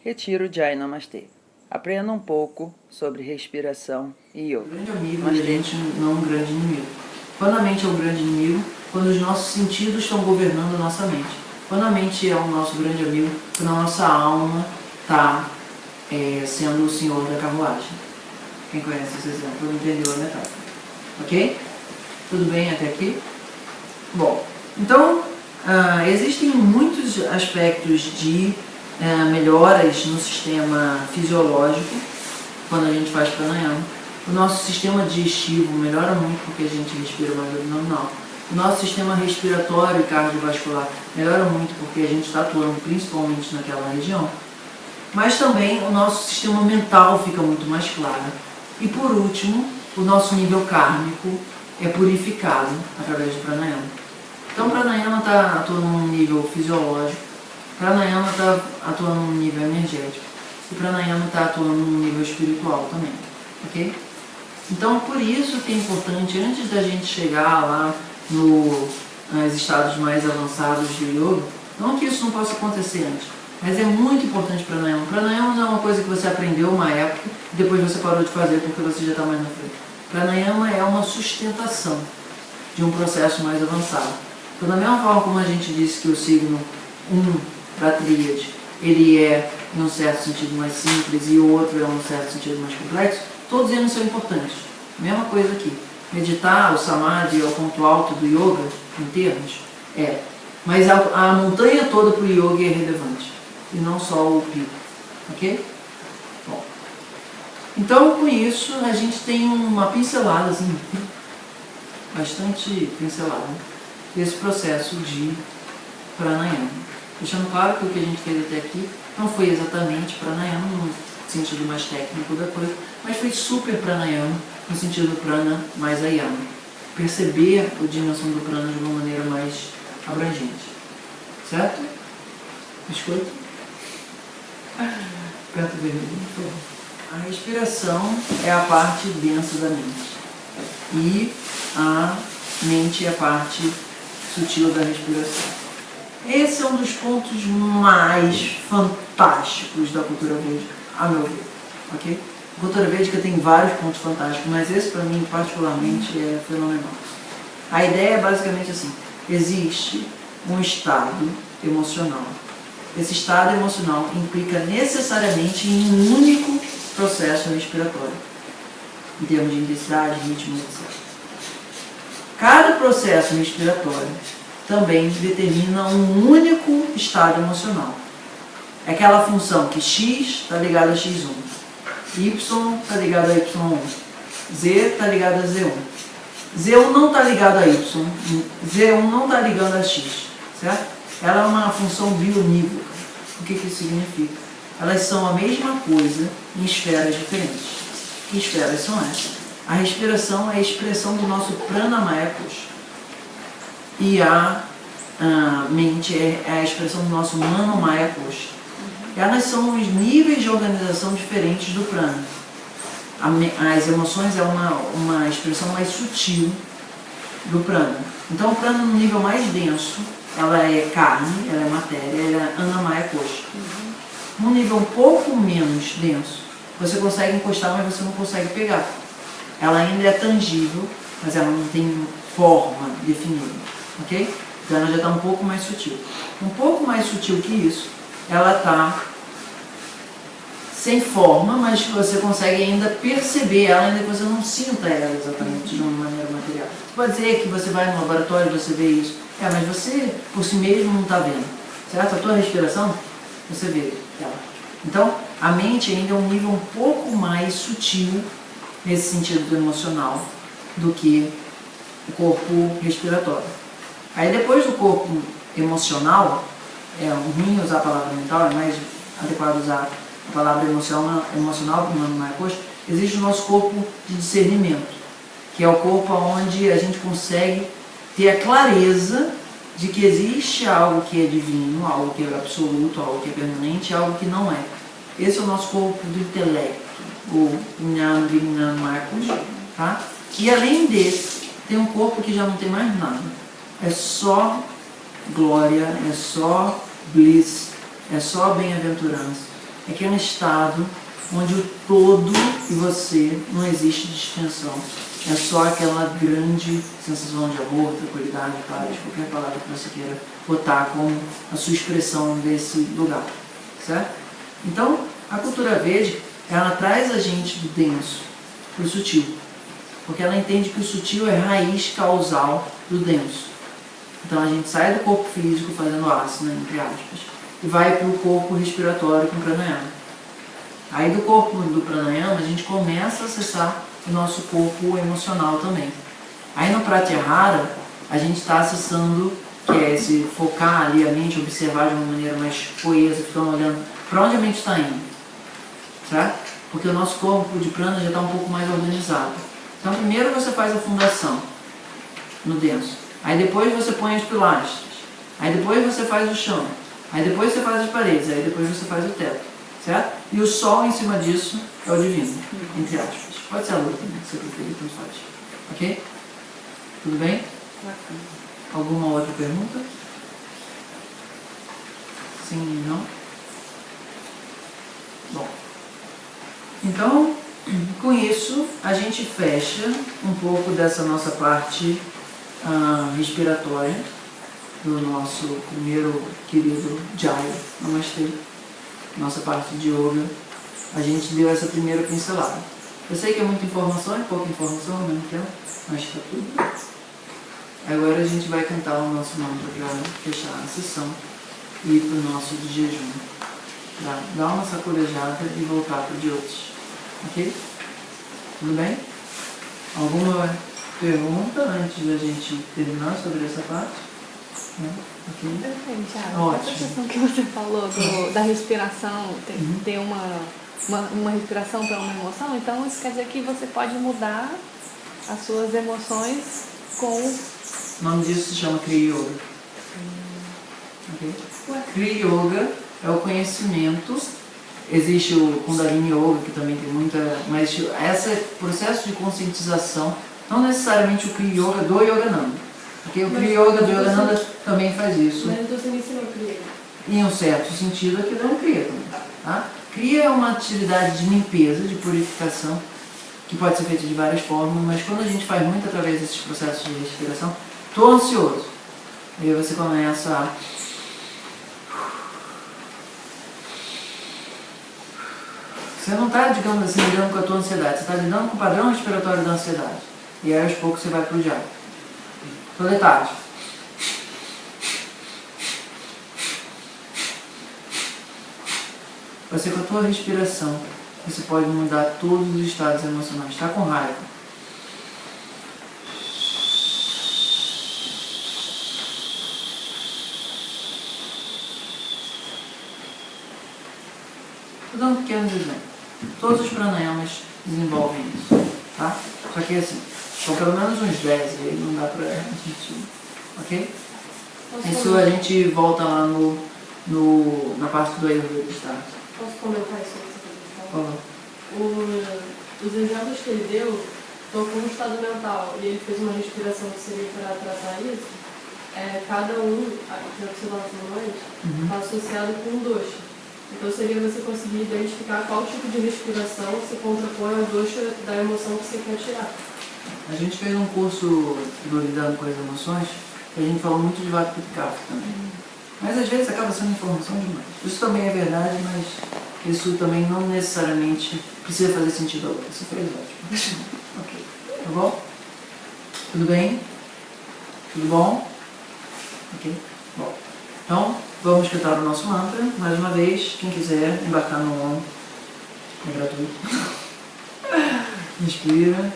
Retiro Jai Namastê. Aprenda um pouco sobre respiração e yoga. Um grande amigo e a gente não um grande inimigo. Quando a mente é o grande inimigo, quando os nossos sentidos estão governando a nossa mente. Quando a mente é o nosso grande amigo, quando a nossa alma está sendo o senhor da carruagem. Quem conhece esse exemplo não entendeu a metáfora. Ok? Tudo bem até aqui? Bom, então existem muitos aspectos de melhoras no sistema fisiológico quando a gente faz pranayama. O nosso sistema digestivo melhora muito porque a gente respira mais abdominal. O nosso sistema respiratório e cardiovascular melhora muito porque a gente está atuando principalmente naquela região. Mas também o nosso sistema mental fica muito mais claro. E por último, o nosso nível kármico é purificado através do pranayama. Então, pranayama está atuando num nível fisiológico, pranayama está atuando num nível energético e pranayama está atuando num nível espiritual também, ok? Então, por isso que é importante, antes da gente chegar lá nos estados mais avançados de yoga, não que isso não possa acontecer antes, mas é muito importante pranayama. Pranayama não é uma coisa que você aprendeu uma época e depois você parou de fazer porque você já está mais na frente. Pranayama é uma sustentação de um processo mais avançado. Então, da mesma forma como a gente disse que o signo 1 da tríade, ele é, em um certo sentido, mais simples e o outro é, em um certo sentido, mais complexo, todos eles são importantes. Mesma coisa aqui. Meditar, o samadhi é o ponto alto do yoga, em termos, mas a montanha toda para o yoga é relevante, e não só o pico. Ok? Bom. Então, com isso, a gente tem uma pincelada, assim, bastante pincelada, desse processo de pranayama. Deixando claro que o que a gente fez até aqui não foi exatamente pranayama no sentido mais técnico da coisa, mas foi super pranayama no sentido prana mais ayama. Perceber a dimensão do prana de uma maneira mais abrangente. Certo? Biscoito? Perto vermelho, por favor. A respiração é a parte densa da mente. E a mente é a parte sutil da respiração. Esse é um dos pontos mais fantásticos da cultura védica, a meu ver. Okay? A cultura védica tem vários pontos fantásticos, mas esse para mim particularmente é fenomenal. A ideia é basicamente assim: existe um estado emocional. Esse estado emocional implica necessariamente em um único processo respiratório, em termos de intensidade, ritmo, etc. Cada processo respiratório também determina um único estado emocional. É aquela função que X está ligado a X1, Y está ligado a Y1, Z está ligado a Z1. Z1 não está ligado a Y, Z1 não está ligado a X, certo? Ela é uma função bionívoca. O que isso significa? Elas são a mesma coisa em esferas diferentes. Que esferas são essas? A respiração é a expressão do nosso pranamaya kosha. E a mente é a expressão do nosso manomaya kosha. Elas são os níveis de organização diferentes do prana. As emoções é uma expressão mais sutil do prana. Então o prana no nível mais denso, ela é carne, ela é matéria, ela é anamaya kosha. Num nível um pouco menos denso, você consegue encostar, mas você não consegue pegar. Ela ainda é tangível, mas ela não tem forma definida. Ok? Então ela já está um pouco mais sutil. Um pouco mais sutil que isso, ela está sem forma, mas você consegue ainda perceber ela, ainda que você não sinta ela exatamente de uma maneira material. Você pode dizer que você vai no laboratório e você vê isso, mas você por si mesmo não está vendo, certo? A tua respiração, você vê ela. Então, a mente ainda é um nível um pouco mais sutil nesse sentido do emocional do que o corpo respiratório. Aí depois do corpo emocional, é ruim usar a palavra mental, é mais adequado usar a palavra emocional para o Maya Kosha, existe o nosso corpo de discernimento, que é o corpo onde a gente consegue ter a clareza de que existe algo que é divino, algo que é absoluto, algo que é permanente, algo que não é. Esse é o nosso corpo do intelecto, o Jnana Vijnana Maya Kosha, tá? E além desse, tem um corpo que já não tem mais nada. É só glória, é só bliss, é só bem-aventurança. é que é um estado onde o todo e você não existe distinção. É só aquela grande sensação de amor, tranquilidade, paz, qualquer palavra que você queira botar como a sua expressão desse lugar, certo? Então, a cultura védica, ela traz a gente do denso para o sutil, porque ela entende que o sutil é raiz causal do denso. Então, a gente sai do corpo físico fazendo asana, entre aspas, e vai para o corpo respiratório com pranayama. Aí do corpo do pranayama, a gente começa a acessar o nosso corpo emocional também. Aí no pratyahara, a gente está acessando, que é esse focar ali a mente, observar de uma maneira mais coesa, ficando olhando para onde a mente está indo, certo? Porque o nosso corpo de prana já está um pouco mais organizado. Então primeiro você faz a fundação no denso, aí depois você põe as pilastras, aí depois você faz o chão, aí depois você faz as paredes, aí depois você faz o teto, certo? E o sol em cima disso é o divino, entre aspas. Pode ser a lua também, se você preferir, tanto faz. Ok? Tudo bem? Alguma outra pergunta? Sim, não? Bom. Então, com isso, a gente fecha um pouco dessa nossa parte respiratória do nosso primeiro querido Jaya, Namastê, nossa parte de yoga. A gente deu essa primeira pincelada. Eu sei que é muita informação, é pouca informação ao mesmo tempo, mas está tudo. Agora a gente vai cantar o nosso mantra para fechar a sessão e ir para o nosso de jejum. Para dar uma sacolejada e voltar para o de outros. Ok? Tudo bem? Alguma pergunta antes da gente terminar sobre essa parte? Ok? Ótimo. Essa questão que você falou da respiração, ter uma respiração para uma emoção, então isso quer dizer que você pode mudar as suas emoções com... O nome disso se chama Kriya Yoga. Okay? Kriya Yoga é o conhecimento. Existe o Kundalini Yoga, que também tem muita... Mas esse processo de conscientização, não necessariamente o Kriya Yoga do Yogananda. Porque o Kriya Yoga do Yogananda também faz isso. Mas você me ensinou Kriya. Em um certo sentido, aquilo é um Kriya também. Tá? Kriya é uma atividade de limpeza, de purificação, que pode ser feita de várias formas, mas quando a gente faz muito através desses processos de respiração, estou ansioso. Aí você começa a... Você não está, digamos assim, lidando com a tua ansiedade, você está lidando com o padrão respiratório da ansiedade. E aí aos poucos você vai para o japa. Então detalhe. Vai ser com a tua respiração que você pode mudar todos os estados emocionais. Está com raiva? Estou dando pequenos exemplos. Todos os pranayamas desenvolvem isso. Tá? Só que assim, são pelo menos uns 10 e aí não dá pra gente... Ok? Isso a gente volta lá na parte do Ayurveda, tá? Posso comentar isso que você Olá. Os exemplos que ele deu estão com um estado mental e ele fez uma respiração que seria para tratar isso. Cada um, que você estava falando antes, está associado com um dosha. Então seria você conseguir identificar qual tipo de respiração se contrapõe ao dosha da emoção que você quer tirar. A gente fez um curso do Lidando com as Emoções e a gente falou muito de Vata Pitta Kapha também. Mas às vezes acaba sendo informação demais. Isso também é verdade, mas isso também não necessariamente precisa fazer sentido agora. Isso fez ótimo. Ok. Tá bom? Tudo bem? Tudo bom? Ok? Bom. Então, vamos cantar o nosso mantra. Mais uma vez, quem quiser embarcar no OM, é gratuito. Inspira.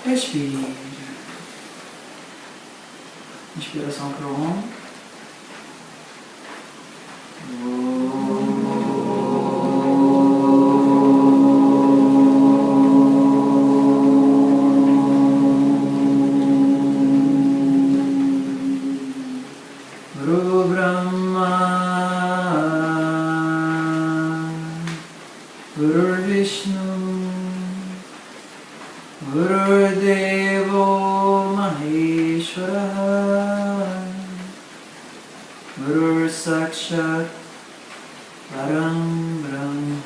Respira. Inspiração para o OM. Guru Brahma Guru Vishnu Guru Devo Maheshwara Guru Sakshat Param Brahma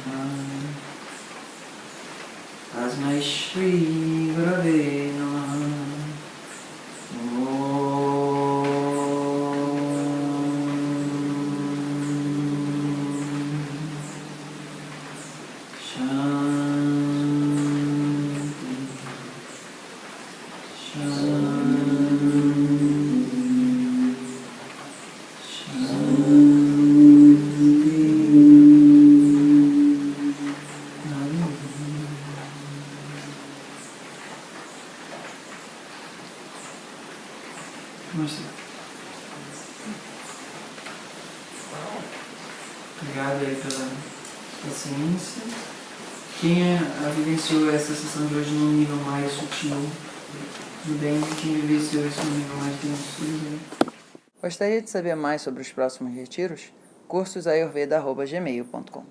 Tasmai Shri Gurave Namaha. Obrigado aí pela paciência. Quem vivenciou essa sessão de hoje num nível mais sutil, tudo bem? Quem vivenciou isso num nível mais denso, tudo bem? Gostaria de saber mais sobre os próximos retiros? cursosayurveda@gmail.com